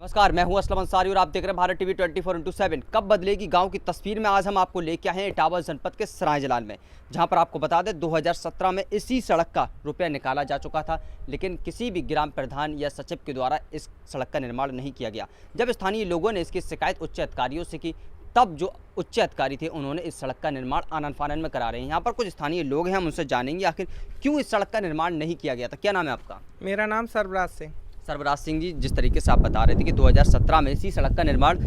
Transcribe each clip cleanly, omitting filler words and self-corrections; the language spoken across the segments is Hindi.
नमस्कार, मैं हूं असलम अंसारी और आप देख रहे हैं भारत टीवी 24x7। कब बदलेगी गांव की तस्वीर में आज हम आपको लेके आए हैं इटावा जनपद के सराय जलाल में, जहां पर आपको बता दें 2017 में इसी सड़क का रुपया निकाला जा चुका था, लेकिन किसी भी ग्राम प्रधान या सचिव के द्वारा इस सड़क का निर्माण नहीं किया गया। जब स्थानीय लोगों ने इसकी शिकायत उच्च अधिकारियों से की, तब जो उच्च अधिकारी थे उन्होंने इस सड़क का निर्माण आनन फानन में करा रहे हैं। यहाँ पर कुछ स्थानीय लोग हैं, हम उनसे जानेंगे आखिर क्यों इस सड़क का निर्माण नहीं किया गया था। क्या नाम है आपका? मेरा नाम सरबराज सिंह। सरबराज सिंह जी, जिस तरीके से आप बता रहे थे कि 2017 में इसी सड़क का निर्माण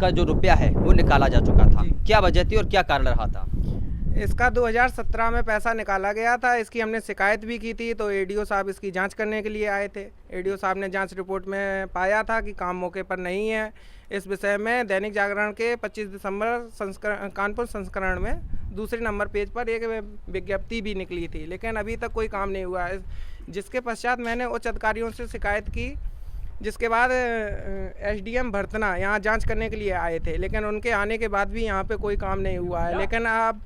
का जो रुपया है वो निकाला जा चुका था, क्या वजह थी और क्या कारण रहा था? इसका 2017 में पैसा निकाला गया था। इसकी हमने शिकायत भी की थी, तो एडीओ साहब इसकी जांच करने के लिए आए थे। एडीओ साहब ने जांच रिपोर्ट में पाया था कि काम मौके पर नहीं है। इस विषय में दैनिक जागरण के 25 दिसंबर कानपुर संस्करण में दूसरे नंबर पेज पर एक विज्ञप्ति भी निकली थी, लेकिन अभी तक कोई काम नहीं हुआ है। जिसके पश्चात मैंने उच्च अधिकारियों से शिकायत की, जिसके बाद एसडीएम भरतना यहाँ जांच करने के लिए आए थे, लेकिन उनके आने के बाद भी यहाँ पे कोई काम नहीं हुआ है। लेकिन अब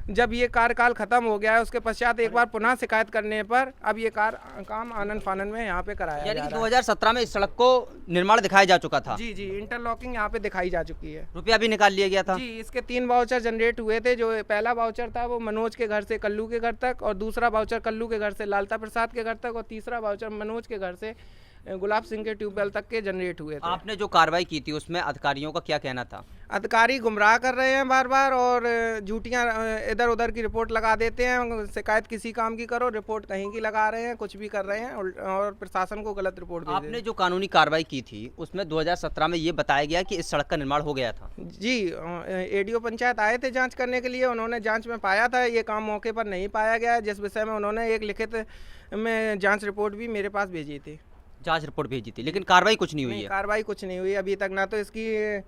जब ये कार्यकाल ख़त्म हो गया है, उसके पश्चात एक बार पुनः शिकायत करने पर अब ये काम आनन फानन में यहाँ पे कराया जा रहा है। 2017 में इस सड़क को निर्माण दिखाया जा चुका था। जी, इंटरलॉकिंग यहाँ पे दिखाई जा चुकी है। रुपया भी निकाल लिया गया था। जी, इसके 3 वाउचर जनरेट हुए थे। जो पहला वाउचर था वो मनोज के घर से कल्लू के घर तक, और दूसरा वाउचर कल्लू के घर से लालता प्रसाद के घर तक, और तीसरा वाउचर मनोज के घर से गुलाब सिंह के ट्यूबवेल तक के जनरेट हुए थे। आपने जो कार्रवाई की थी उसमें अधिकारियों का क्या कहना था? अधिकारी गुमराह कर रहे हैं बार बार, और झूठियाँ इधर उधर की रिपोर्ट लगा देते हैं। शिकायत किसी काम की करो, रिपोर्ट कहीं की लगा रहे हैं, कुछ भी कर रहे हैं और प्रशासन को गलत रिपोर्ट दे रहे हैं। आपने जो कानूनी कार्रवाई की थी उसमें 2017 में ये बताया गया कि इस सड़क का निर्माण हो गया था। जी, एडीओ पंचायत आए थे जांच करने के लिए। उन्होंने जांच में पाया था ये काम मौके पर नहीं पाया गया, जिस विषय में उन्होंने एक लिखित में जांच रिपोर्ट भी मेरे पास भेजी थी। जांच रिपोर्ट भेजी थी, लेकिन कार्रवाई कुछ नहीं हुई है। कार्रवाई कुछ नहीं हुई अभी तक, ना तो इसकी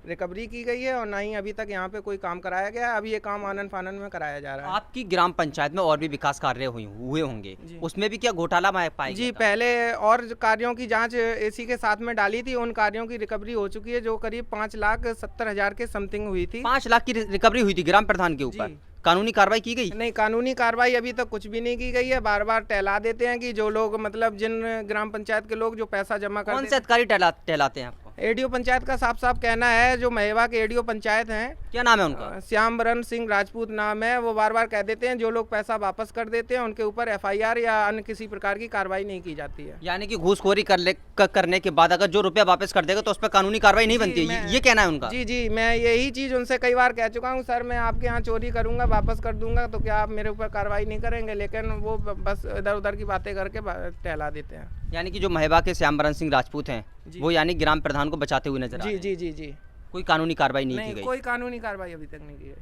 रिकवरी की गई है और ना ही अभी तक यहाँ पे कोई काम कराया गया। अभी ये काम आनन फानन में कराया जा रहा है। आपकी ग्राम पंचायत में और भी विकास कार्य हुए होंगे, उसमें भी क्या घोटाला पाया जी, पहले और कार्यों की जांच इसी के साथ में डाली थी। उन कार्यों की रिकवरी हो चुकी है, जो करीब 5,70,000 के समथिंग हुई थी। 5 लाख की रिकवरी हुई थी ग्राम प्रधान के ऊपर। कानूनी कार्रवाई की गई? नहीं, कानूनी कार्रवाई अभी तक कुछ भी नहीं की गई है। बार बार टहला देते हैं कि जो लोग, मतलब जिन ग्राम पंचायत के लोग जो पैसा जमा करते हैं। कौन से अधिकारी टहलाते हैं आपको? एडीओ पंचायत का साफ साफ कहना है, जो महेवा के एडीओ पंचायत हैं, क्या नाम है उनका? श्याम बरन सिंह राजपूत नाम है। वो बार बार कह देते हैं जो लोग पैसा वापस कर देते हैं उनके ऊपर एफआईआर या अन्य किसी प्रकार की कार्रवाई नहीं की जाती है। यानी कि घूसखोरी करने के बाद अगर जो रुपया वापस कर देगा तो उस पर कानूनी कार्रवाई नहीं बनती है, ये कहना है उनका? जी, मैं यही चीज़ उनसे कई बार कह चुका हूँ। सर, मैं आपके यहाँ चोरी करूँगा, वापस कर दूंगा, तो क्या आप मेरे ऊपर कार्रवाई नहीं करेंगे? लेकिन वो बस इधर उधर की बातें करके टहला देते हैं। यानी कि जो महेवा के श्याम बरन सिंह राजपूत हैं, वो यानी ग्राम प्रधान को बचाते हुए नजर आ रहे हैं। जी, कोई कानूनी कार्रवाई नहीं की गई? कोई कानूनी कार्रवाई अभी तक नहीं की गई।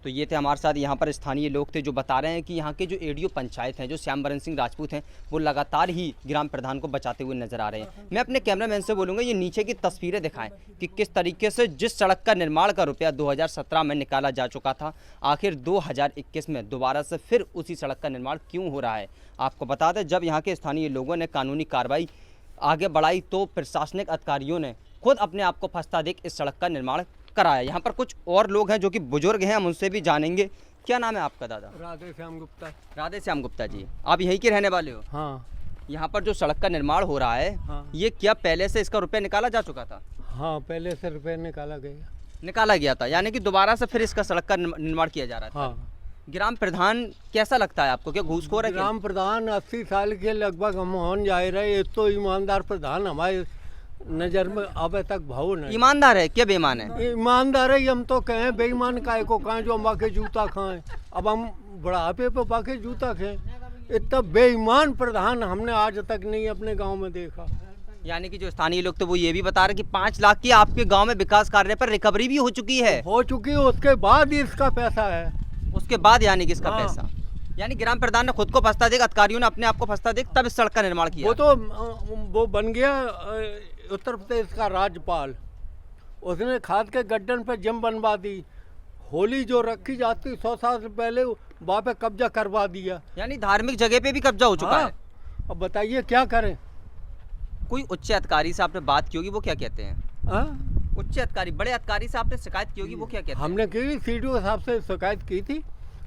तो ये थे हमारे साथ यहाँ पर स्थानीय लोग थे, जो बता रहे हैं कि यहाँ के जो एडीओ पंचायत हैं, जो श्याम बरन सिंह राजपूत हैं, वो लगातार ही ग्राम प्रधान को बचाते हुए नजर आ रहे हैं। मैं अपने कैमरामैन से बोलूँगा ये नीचे की तस्वीरें दिखाएं कि किस तरीके से जिस सड़क का निर्माण का रुपया 2017 में निकाला जा चुका था, आखिर 2021 में दोबारा से फिर उसी सड़क का निर्माण क्यों हो रहा है। आपको बता दें, जब यहाँ के स्थानीय लोगों ने कानूनी कार्रवाई आगे बढ़ाई तो प्रशासनिक अधिकारियों ने खुद अपने आप को फंसता देख इस सड़क का निर्माण कराया। यहाँ पर कुछ और लोग हैं जो कि बुजुर्ग हैं, हम उनसे भी जानेंगे। क्या नाम है आपका दादा? राधे श्याम गुप्ता। राधे श्याम गुप्ता जी, आप यहीं के रहने वाले हो? हाँ। यहाँ पर जो सड़क का निर्माण हो रहा है, हाँ। ये क्या पहले से इसका रुपया निकाला जा चुका था? हाँ, पहले से रुपये निकाला गया था, यानी कि दोबारा से फिर इसका सड़क का निर्माण किया जा रहा था। हाँ। ग्राम प्रधान कैसा लगता है आपको? क्या घूसखोर है? ग्राम प्रधान 80 साल के लगभग हम होने जा रहे हैं, तो ईमानदार प्रधान हमारे नज़र में अब तक भाव नहीं। ईमानदार है क्या बेईमान है? ईमानदार है, हम तो कहें बेईमान काय को कहें जो हम बाकी जूता खाएं। अब हम बुढ़ापे पे बाकी जूता खाएं। इतना बेईमान प्रधान हमने आज तक नहीं अपने गांव में देखा। यानी कि जो स्थानीय लोग तो वो ये भी बता रहे कि 5 लाख की आपके गांव में विकास कार्य पर रिकवरी भी हो चुकी है। उसके बाद ही इसका पैसा है। उसके बाद यानी कि इसका हाँ। पैसा, यानी ग्राम प्रधान ने खुद को फंसता देख, अधिकारियों ने अपने आप को फंसता देख, तब इस सड़क का निर्माण किया। वो बन गया उत्तर प्रदेश का राज्यपाल। उसने खाद के गड्ढन पे जिम बनवा दी। होली जो रखी जाती 100 साल से पहले वहाँ पे कब्जा करवा दिया। यानी धार्मिक जगह पे भी कब्जा हो चुका है। अब बताइए क्या करें? कोई उच्च अधिकारी से आपने बात की होगी, वो क्या कहते हैं? उच्च अधिकारी, बड़े अधिकारी से आपने शिकायत की होगी, वो क्या कहते हैं? हमने की सीडीओ साहब से शिकायत की थी,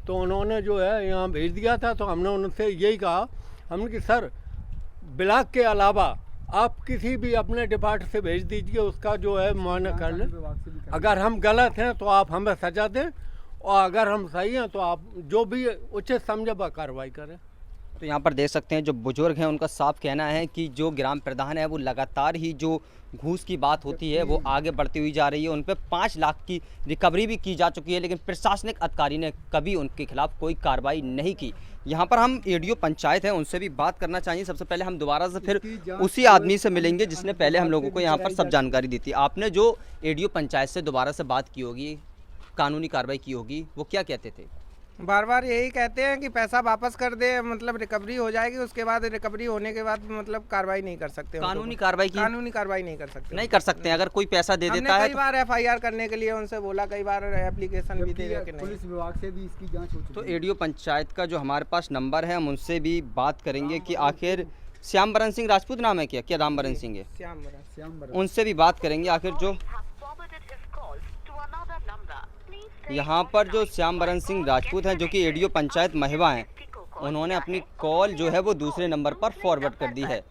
तो उन्होंने जो है यहाँ भेज दिया था। तो हमने उनसे यही कहा, हमने कि सर, ब्लॉक के अलावा आप किसी भी अपने डिपार्टमेंट से भेज दीजिए, उसका जो है मुआयना कर लें। अगर हम गलत हैं तो आप हमें सजा दें, और अगर हम सही हैं तो आप जो भी उचित समझे वह कार्रवाई करें। तो यहाँ पर देख सकते हैं जो बुजुर्ग हैं उनका साफ कहना है कि जो ग्राम प्रधान है वो लगातार ही जो घूस की बात होती है वो आगे बढ़ती हुई जा रही है। उन पर 5 लाख की रिकवरी भी की जा चुकी है, लेकिन प्रशासनिक अधिकारी ने कभी उनके खिलाफ कोई कार्रवाई नहीं की। यहाँ पर हम एडीओ पंचायत है उनसे भी बात करना चाहिए। सबसे पहले हम दोबारा से फिर उसी आदमी से मिलेंगे जिसने पहले हम लोगों को यहाँ पर सब जानकारी दी थी। आपने जो एडीओ पंचायत से दोबारा से बात की होगी, कानूनी कार्रवाई की होगी, वो क्या कहते थे? बार बार यही कहते हैं कि पैसा वापस कर दे, मतलब रिकवरी हो जाएगी, उसके बाद रिकवरी होने के बाद मतलब कार्रवाई नहीं कर सकते। कानूनी कार्रवाई की कानूनी कार्रवाई नहीं कर सकते, नहीं कर सकते हैं। अगर कोई पैसा दे देता है कई बार एफआईआर करने के लिए उनसे बोला, कई बार एप्लीकेशन भी दे रहे कि नहीं। पुलिस विभाग से भी इसकी जांच हो चुकी तो एडीओ पंचायत का जो हमारे पास नंबर है हम उनसे भी बात करेंगे कि आखिर श्याम बरन सिंह राजपूत नाम है क्या राम बरन सिंह है, श्याम उनसे भी बात करेंगे। आखिर जो यहाँ पर जो श्याम बरन सिंह राजपूत हैं जो कि एडीओ पंचायत महिवा हैं, उन्होंने अपनी कॉल जो है वो दूसरे नंबर पर फॉरवर्ड कर दी है,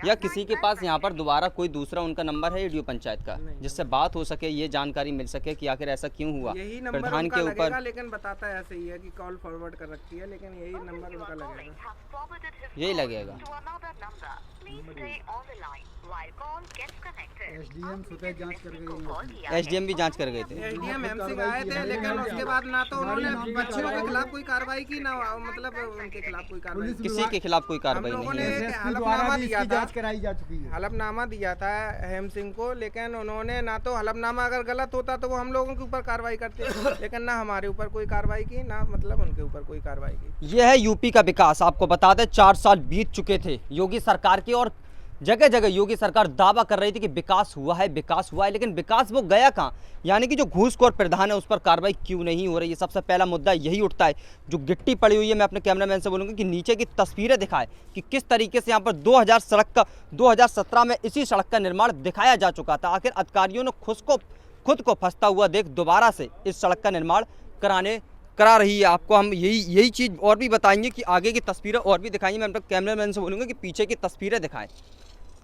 या किसी के पास यहाँ पर दोबारा कोई दूसरा उनका नंबर है एडीओ पंचायत का जिससे बात हो सके, ये जानकारी मिल सके कि आखिर ऐसा क्यों हुआ। यही नंबर प्रधान के ऊपर लेकिन बताता है ऐसे ही है कि कॉल फॉरवर्ड कर रखी है, लेकिन यही नंबर उनका लगेगा, यही लगेगा। एसडीएम स्वतः जांच कर गई, एसडीएम भी जांच कर गए थे। एसडीएम एम सिंह आए थे, लेकिन उसके बाद ना तो उन्होंने बच्चियों के खिलाफ कोई कार्रवाई की, ना मतलब उनके खिलाफ कोई कार्रवाई। किसी के खिलाफ कोई कार्रवाई हम लोगों नहीं ने है। हलफनामा दिया था, जांच कराई जा चुकी है। हलफनामा दिया था हेम सिंह को, लेकिन उन्होंने ना तो हलफनामा अगर गलत होता तो वो हम लोगों के ऊपर कार्रवाई करते, लेकिन ना हमारे ऊपर कोई कार्रवाई की, ना मतलब उनके ऊपर कोई कार्रवाई की। यह है यूपी का विकास। आपको बता दें 4 साल बीत चुके थे योगी सरकार के, और जगह जगह योगी सरकार दावा कर रही थी कि विकास हुआ है, लेकिन विकास वो गया कहाँ? यानी कि जो घूसखोर प्रधान है उस पर कार्रवाई क्यों नहीं हो रही है? सबसे पहला मुद्दा यही उठता है। जो गिट्टी पड़ी हुई है, मैं अपने कैमरामैन से बोलूँगा कि नीचे की तस्वीरें दिखाएं कि किस तरीके से यहाँ पर 2017 में इसी सड़क का निर्माण दिखाया जा चुका था। आखिर अधिकारियों ने खुद को फंसता हुआ देख दोबारा से इस सड़क का निर्माण करा रही है। आपको हम यही चीज़ और भी बताएंगे कि आगे की तस्वीरें और भी दिखाएंगे। मैं अपने कैमरामैन से बोलूँगा कि पीछे की तस्वीरें दिखाएं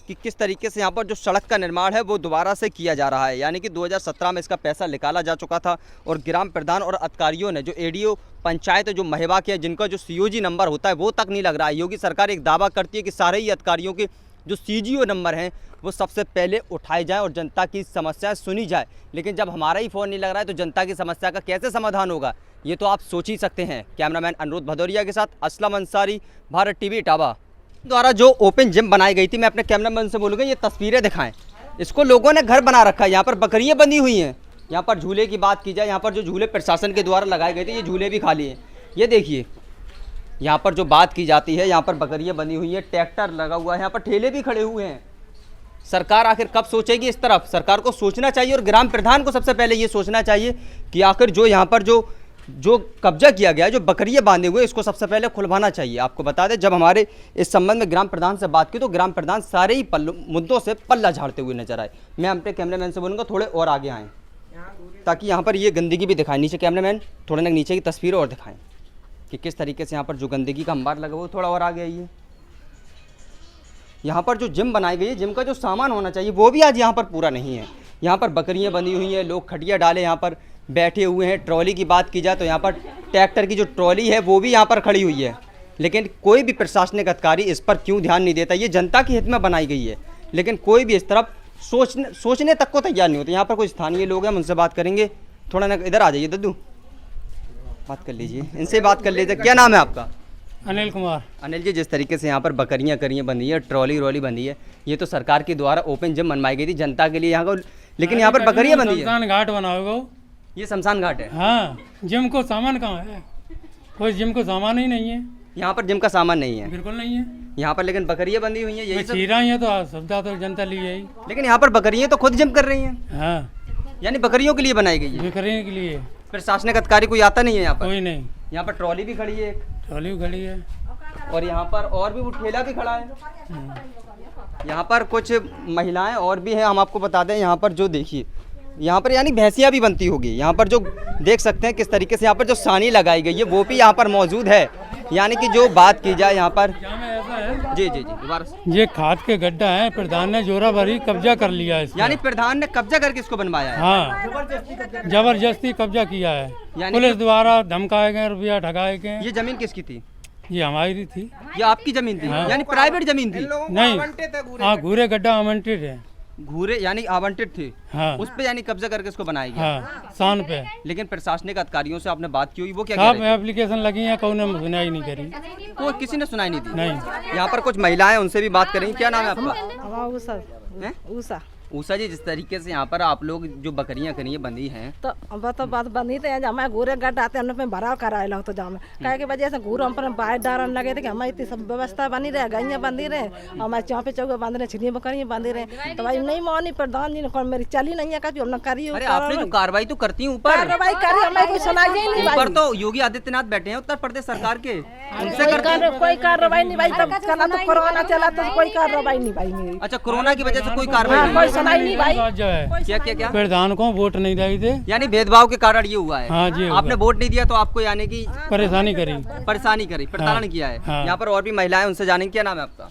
कि किस तरीके से यहाँ पर जो सड़क का निर्माण है वो दोबारा से किया जा रहा है। यानी कि 2017 में इसका पैसा निकाला जा चुका था, और ग्राम प्रधान और अधिकारियों ने जो एडीओ पंचायत है जो महिवा के, जिनका जो सीओजी नंबर होता है वो तक नहीं लग रहा है। योगी सरकार एक दावा करती है कि सारे ही अधिकारियों के जो सीजीओ नंबर हैं वो सबसे पहले उठाए जाएँ और जनता की समस्याएं सुनी जाए, लेकिन जब हमारा ही फ़ोन नहीं लग रहा है तो जनता की समस्या का कैसे समाधान होगा, ये तो आप सोच ही सकते हैं। कैमरामैन अनुरोध भदौरिया के साथ असलम अंसारी, भारत टीवी, इटावा। द्वारा जो ओपन जिम बनाई गई थी, मैं अपने कैमरामैन से बोलूँगा ये तस्वीरें दिखाएं। इसको लोगों ने घर बना रखा है, यहाँ पर बकरियाँ बंधी हुई हैं। यहाँ पर झूले की बात की जाए, यहाँ पर जो झूले प्रशासन के द्वारा लगाए गए थे ये झूले भी खाली हैं। ये देखिए यहाँ पर जो बात की जाती है, यहाँ पर बकरियाँ बंधी हुई हैं, ट्रैक्टर लगा हुआ है, यहाँ पर ठेले भी खड़े हुए हैं। सरकार आखिर कब सोचेगी इस तरफ? सरकार को सोचना चाहिए, और ग्राम प्रधान को सबसे पहले ये सोचना चाहिए कि आखिर जो यहाँ पर जो कब्जा किया गया है, जो बकरियां बांधे हुए, इसको सबसे पहले खुलवाना चाहिए। आपको बता दें जब हमारे इस संबंध में ग्राम प्रधान से बात की तो ग्राम प्रधान सारे ही मुद्दों से पल्ला झाड़ते हुए नजर आए। मैं अपने कैमरामैन से बोलूँगा थोड़े और आगे आएँ ताकि यहाँ पर ये गंदगी भी दिखाएं। नीचे कैमरामैन थोड़े ना नीचे की तस्वीरें और दिखाएं कि किस तरीके से यहाँ पर जो गंदगी का अंबार लगा वो थोड़ा और आगे आइए। यहाँ पर जो जिम बनाई गई है, जिम का जो सामान होना चाहिए वो भी आज यहाँ पर पूरा नहीं है। यहाँ पर बकरियाँ बंधी हुई हैं, लोग खटिया डाले यहाँ पर बैठे हुए हैं। ट्रॉली की बात की जाए तो यहाँ पर ट्रैक्टर की जो ट्रॉली है वो भी यहाँ पर खड़ी हुई है, लेकिन कोई भी प्रशासनिक अधिकारी इस पर क्यों ध्यान नहीं देता? ये जनता के हित में बनाई गई है, लेकिन कोई भी इस तरफ सोचने तक को तैयार नहीं होता। यहाँ पर कुछ स्थानीय लोग हैं, उनसे बात करेंगे। थोड़ा ना इधर आ जाइए दद्दू, बात कर लीजिए, इनसे बात कर लीजिए। क्या नाम है आपका? अनिल कुमार। अनिल जी, जिस तरीके से यहाँ पर बकरियाँ बंधी है, ट्रॉली बंधी है, ये तो सरकार के द्वारा ओपन जिम बनवाई गई थी जनता के लिए यहाँ को, लेकिन यहाँ पर बकरियाँ बंधी है। शमशान घाट बनाओगे? ये शमशान घाट है। हाँ, जिम को सामान कहाँ है? कोई जिम को सामान ही नहीं है यहाँ पर, जिम का सामान नहीं है, बिल्कुल नहीं है यहाँ पर, लेकिन बकरियाँ बंधी हुई हैं। यही सब चीरा ही है तो सुविधा तो जनता ली है, लेकिन यहाँ पर बकरियाँ तो खुद जिम कर रही हैं। हाँ, यानी बकरियों के लिए बनाई गई है, बिक्री के लिए। प्रशासनिक अधिकारी कोई आता नहीं है यहाँ पर? कोई नहीं। यहाँ पर ट्रॉली भी खड़ी है एक, ट्रॉली खड़ी है, और यहाँ पर और भी वो ठेला भी खड़ा है। यहाँ पर कुछ महिलाएं और भी हैं, हम आपको बता दें। यहाँ पर जो देखिए, यहाँ पर यानी भैंसियाँ भी बनती होगी। यहाँ पर जो देख सकते हैं किस तरीके से यहाँ पर जो सानी लगाई गई है वो भी यहाँ पर मौजूद है। यानी कि जो बात की जाए यहाँ पर यहाँ में ऐसा है जी जी जी दोबारा से। ये खाद के गड्ढा है, प्रधान ने जोरा भरी कब्जा कर लिया है इसका। यानी प्रधान ने कब्जा करके इसको बनवाया है। हाँ, जबरदस्ती कब्जा किया है। यानी पुलिस द्वारा धमकाए गए, रुपया ठगाए गए। ये जमीन किसकी थी? ये हमारी थी। ये आपकी जमीन थी? हाँ। यानी प्राइवेट जमीन थी? नहीं, हाँ, घूरे गड्ढा आवंटित है। घूरे यानी आवंटित थी? हाँ, उस पे यानी कब्जा करके इसको बनाया गया। हाँ, शान पे। लेकिन प्रशासनिक अधिकारियों से आपने बात की हुई, वो क्या कह सब रहे एप्लीकेशन लगी है, कौन ने सुनाई नहीं करी। थे? कोई किसी ने सुनाई नहीं दी? नहीं। यहाँ पर कुछ महिलाएं, उनसे भी बात करेंगे। क्या नाम है आपका? हैं? उषा ऊषा जी, जिस तरीके से यहाँ पर आप लोग जो बकरियां करिए बंधी हैं, तो बात बनी थे जब मैं घूरे गड्ढ आते हमने पे भराव कराए लो तो जाम कहे की वजह से घूर हम पर बाहर डारन लगे थे कि हमारी इतनी सब व्यवस्था बनी रहे, गैया बंधी रहे, और मैं चौपे चौके बांध रहे, छिड़ियाँ बकरियाँ बांधी रहे। तो भाई नहीं मानी प्रधान जी ने कौन मेरी चली नहीं है, कभी हमने करी। अरे आपने जो कार्रवाई तो करती है ऊपर, कार्रवाई करी, हमें कोई सुनाई ही नहीं ऊपर भाई। तो योगी आदित्यनाथ बैठे हैं उत्तर प्रदेश सरकार के, उनसे कोई करते हैं। कोई कार्रवाई नहीं भाई। तब कल तो कोरोना चला तो कोई कार्रवाई नहीं भाई मेरी। अच्छा, कोरोना की वजह से कोई कार्रवाई हाँ, नहीं कोई हुई। सुनाई नहीं भाई। जो है क्या क्या क्या? प्रधान को वोट नहीं दिए थे, यानी भेदभाव के कारण ये हुआ है। हाँ जी, आपने वोट नहीं दिया तो आपको यानी कि परेशानी करी। परेशानी करी, प्रताड़न किया है। हाँ। यहाँ पर और भी महिलाएं, उनसे जानेंगे। क्या नाम है आपका?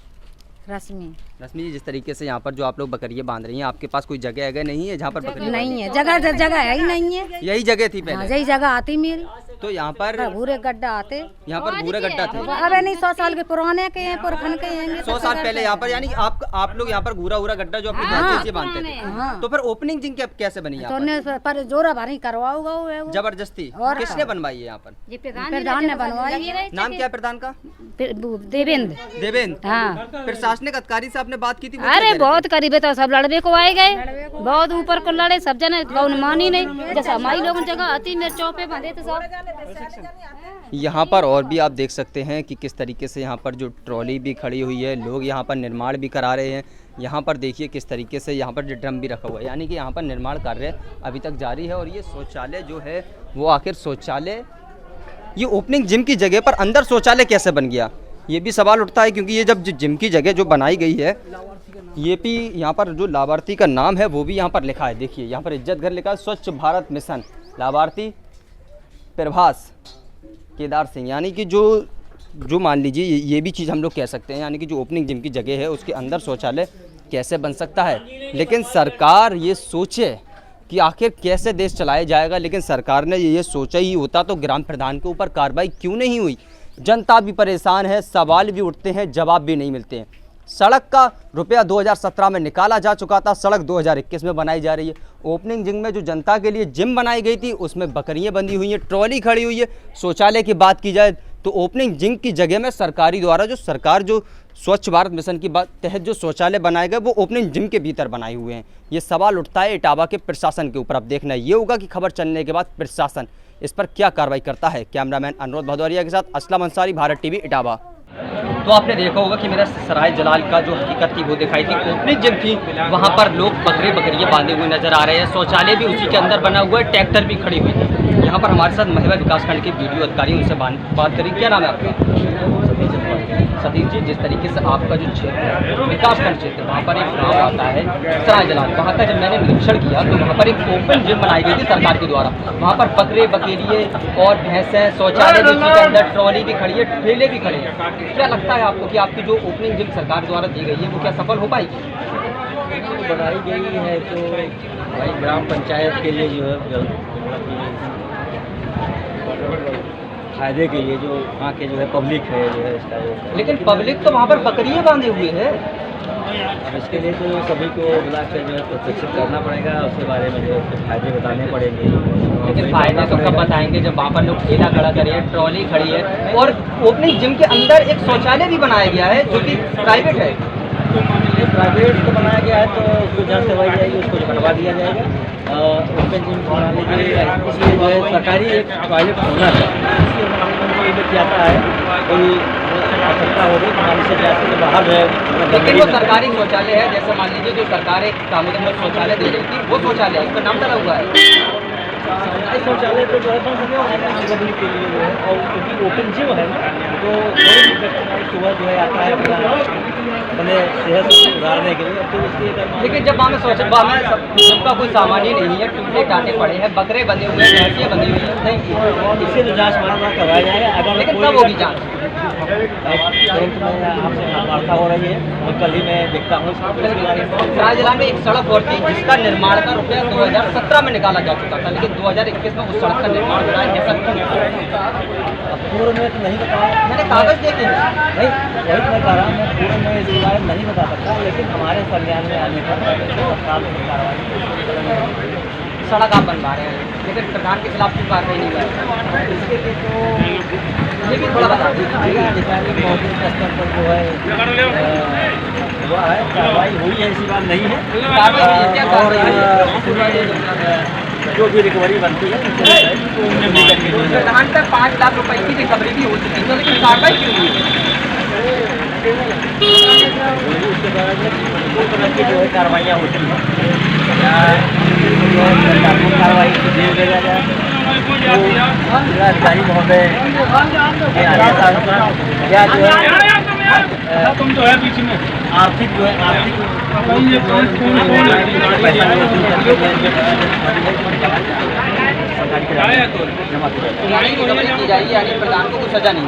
रश्मि। रश्मि जी, जिस तरीके से यहाँ पर जो आप लोग बकरियां बांध रही हैं, आपके पास कोई जगह है नहीं है जहाँ पर बकरियां नहीं है जगह, जगह है ही नहीं है। यही जगह थी हाँ, पहले? यही जगह आती मेरी। तो यहाँ पर भूरे गड्ढा आते। यहाँ पर भूरे गड्ढा थे। अबे नहीं, 100 साल के पुराने के हैं, पुरखन के हैं। 100 साल पहले यहाँ पर, यानी आप लोग यहाँ पर घूरा गड्ढा जो अपनी भैंस से बांधते थे। तो फिर ओपनिंग जिंक कैसे बनी यहाँ तो पर? ने पर जोरा भरी करवाओगा वो। जबरदस्ती और किसने बनवाई है यहाँ पर? प्रधान ने बनवाई है। नाम क्या है प्रधान का? देवेंद्र। देवेंद्र। हाँ, प्रशासनिक अधिकारी से आपने बात की थी? वो क्या अरे कह रहे बहुत करीबे तो सब लड़बे को आए गए, बहुत ऊपर को लड़े सब जने, कौन मानी नहीं। जैसे हमारी लोगों जगह आती मेरे चौपे बांधे थे सब। यहाँ पर और भी आप देख सकते हैं कि किस तरीके से यहाँ पर जो ट्रॉली भी खड़ी हुई है, लोग यहाँ पर निर्माण भी करा रहे हैं। यहाँ पर देखिए किस तरीके से यहाँ पर जो ड्रम भी रखा हुआ है, यानी कि यहाँ पर निर्माण कार्य अभी तक जारी है। और ये शौचालय जो है वो आखिर शौचालय, ये ओपनिंग जिम की जगह पर अंदर शौचालय कैसे बन गया, ये भी सवाल उठता है। क्योंकि ये जब जिम की जगह जो बनाई गई है, ये भी यहाँ पर जो लाभार्थी का नाम है वो भी यहाँ पर लिखा है। देखिए यहाँ पर इज्जत घर लिखा है, स्वच्छ भारत मिशन, लाभार्थी प्रभास केदार सिंह। यानी कि जो मान लीजिए ये भी चीज़ हम लोग कह सकते हैं, यानी कि जो ओपनिंग जिम की जगह है उसके अंदर शौचालय कैसे बन सकता है। लेकिन सरकार ये सोचे कि आखिर कैसे देश चलाया जाएगा, लेकिन सरकार ने ये सोचा ही होता तो ग्राम प्रधान के ऊपर कार्रवाई क्यों नहीं हुई। जनता भी परेशान है, सवाल भी उठते हैं, जवाब भी नहीं मिलते हैं। सड़क का रुपया 2017 में निकाला जा चुका था, सड़क 2021 में बनाई जा रही है। ओपनिंग जिम में जो जनता के लिए जिम बनाई गई थी उसमें बकरियां बंधी हुई हैं, ट्रॉली खड़ी हुई है। शौचालय की बात की जाए तो ओपनिंग जिम की जगह में सरकारी द्वारा जो स्वच्छ भारत मिशन की तहत जो शौचालय बनाए गए वो ओपनिंग जिम के भीतर बनाए हुए हैं। ये सवाल उठता है इटावा के प्रशासन के ऊपर। अब देखना ये होगा कि खबर चलने के बाद प्रशासन इस पर क्या कार्रवाई करता है। कैमरामैन अनुरोध भदौरिया के साथ असलम अंसारी, भारत टीवी, इटावा। तो आपने देखा होगा कि मेरा सराय जलाल का जो हकीकत थी वो दिखाई थी। ओपनिंग जिम थी, वहाँ पर लोग बकरियाँ बांधे हुए नजर आ रहे हैं। शौचालय भी उसी के अंदर बना हुआ है, ट्रैक्टर भी खड़ी हुई है। यहाँ पर हमारे साथ महिला विकासखंड के वीडियो अधिकारी, उनसे बात करें। क्या नाम है आपका? सतीश जी, जिस तरीके से आपका जो क्षेत्र है विकासखंड क्षेत्र, वहाँ पर एक गाँव आता है सराय जलाल, वहाँ का जब मैंने निरीक्षण किया तो वहाँ पर एक ओपन जिम बनाई गई थी सरकार के द्वारा। वहाँ पर बकरिए और भैंसें, शौचालय भी उसी के अंदर, ट्रॉली भी खड़ी है, ठेले भी खड़े हैं। क्या लगता है आपको कि आपकी जो ओपनिंग जिम सरकार द्वारा दी गई है वो क्या सफल हो पाएगी? बनाई गई है तो भाई ग्राम पंचायत के लिए जो है फायदे के लिए, जो वहाँ के जो है पब्लिक है जो है इसका जो, लेकिन पब्लिक तो वहाँ पर बकरियाँ बांधे हुए है। अब इसके लिए तो सभी को बुला कर जो है प्रशिक्षित करना पड़ेगा, उसके बारे में जो है फायदे बताने पड़ेंगे। लेकिन फायदे तो कब बताएंगे जब वहाँ पर लोग ठेला खड़ा करिए, ट्रॉली खड़ी है और ओपनिंग जिम के अंदर एक शौचालय भी बनाया गया है जो कि प्राइवेट है। प्राइवेट तो बनाया गया है तो उसको जहाँ से होई जाएगी उसको बनवा दिया जाएगा। ओपन जिम बना लीजिए, इसलिए जो है सरकारी एक टॉयलेट होना है। इसलिए कोई जाता है, कोई आवश्यकता होगी तो मान से जाते हैं बाहर है, लेकिन वो सरकारी शौचालय है। जैसे मान लीजिए जो सरकार एक सामुदायिक में शौचालय दे रही थी वो शौचालय, उसका नाम डाला हुआ है सरकारी शौचालय तो जो है पब्लिक के लिए जो है। और क्योंकि ओपन जिम है तो कोई भी व्यक्ति सुबह जो है आता है अपने सेहत सुधारने के लिए, तो इसलिए लेकिन जब वहाँ में सबका कोई सामान ही नहीं है, टूटे टाटे पड़े हैं, बकरे बंधे हुए हैं, भैंसियाँ बंधी हुई हैं, नहीं, इससे तो जाँच करवाया जाएगा। अगर लेकिन कोई कब होगी जाँच? तुरंत में आपसे वार्ता हो रही है और कल ही मैं देखता हूँ इसके बारे में। सराय जिला में एक सड़क और थी जिसका निर्माण का रुपया 2017 में निकाला जा चुका था, लेकिन 2021 में उस सड़क का निर्माण हो रहा है, ऐसा क्यों? अब पूर्व में तो नहीं बताया मैंने कागज देखे हैं। नहीं, वही मैं कह रहा हूँ, मैं पूर्व में इसके बारे में नहीं बता सकता, लेकिन हमारे संज्ञान में आने पर तत्काल कार्रवाई। सड़क आप बनवा रहे हैं लेकिन प्रधान के खिलाफ कोई कार्रवाई नहीं कर रहे, इसके लिए तो ये भी थोड़ा बता दीजिए। अधिकारी मौजूद स्तर पर जो है हुआ है, कार्रवाई हुई है, ऐसी बात नहीं है। कार्रवाई हुई है, क्या कार्रवाई हुई है? जो भी रिकवरी बनती है प्रधान पर 5 लाख रुपए की रिकवरी भी हो चुकी है, लेकिन कार्रवाई क्यों हुई है? उसके बाद दो तरह की जो है कार्रवाइयाँ होती हैं, कार्रवाई को दे दिया जाए अधिकारी महोदय के आदेशानुसार या जो है आर्थिक जो है रिकवरी की जाएगी, यानी प्रधान को कोई सजा नहीं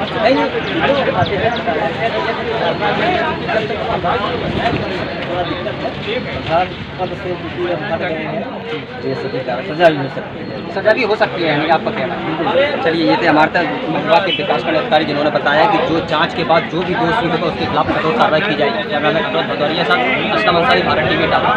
सजा भी हो सकती है, यानी आपका कहना है। चलिए, ये थे हमारे तक महुआ के विकासखंड अधिकारी जिन्होंने बताया कि जो जांच के बाद जो भी दोषी होगा उसके खिलाफ कठोर कार्रवाई की जाएगी। कैमरामैन अमृत भदौरिया साथ असलम अंसारी, भारत टीवी टाटा।